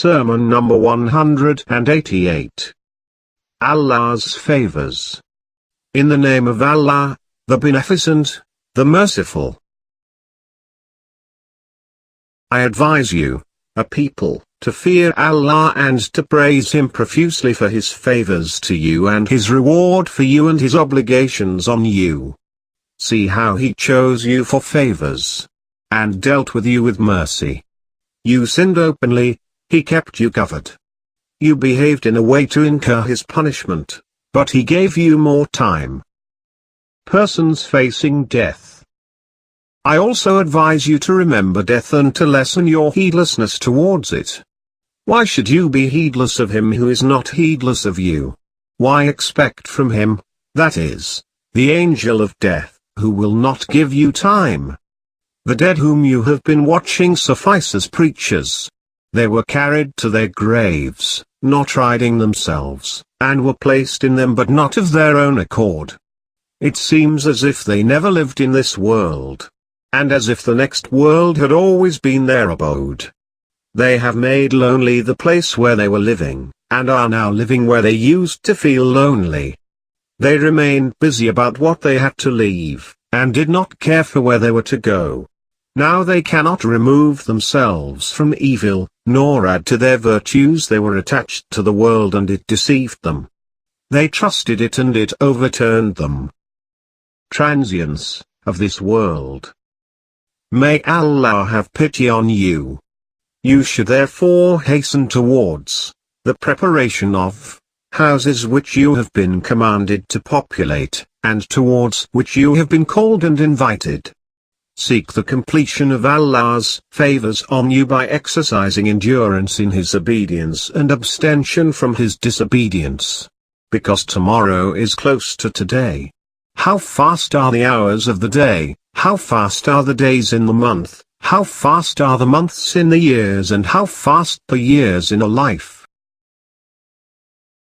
Sermon number 188. Allah's favors. In the name of Allah, the Beneficent, the Merciful. I advise you, a people, to fear Allah and to praise Him profusely for His favors to you and His reward for you and His obligations on you. See how He chose you for favors, and dealt with you with mercy. You sinned openly, He kept you covered. You behaved in a way to incur His punishment, but He gave you more time. Persons facing death. I also advise you to remember death and to lessen your heedlessness towards it. Why should you be heedless of Him who is not heedless of you? Why expect from Him, that is, the angel of death, who will not give you time? The dead whom you have been watching suffice as preachers. They were carried to their graves, not riding themselves, and were placed in them but not of their own accord. It seems as if they never lived in this world, and as if the next world had always been their abode. They have made lonely the place where they were living, and are now living where they used to feel lonely. They remained busy about what they had to leave, and did not care for where they were to go. Now they cannot remove themselves from evil, nor add to their virtues. They were attached to the world and it deceived them. They trusted it and it overturned them. Transience of this world. May Allah have pity on you. You should therefore hasten towards the preparation of houses which you have been commanded to populate, and towards which you have been called and invited. Seek the completion of Allah's favors on you by exercising endurance in His obedience and abstention from His disobedience. Because tomorrow is close to today. How fast are the hours of the day, how fast are the days in the month, how fast are the months in the years, and how fast the years in a life.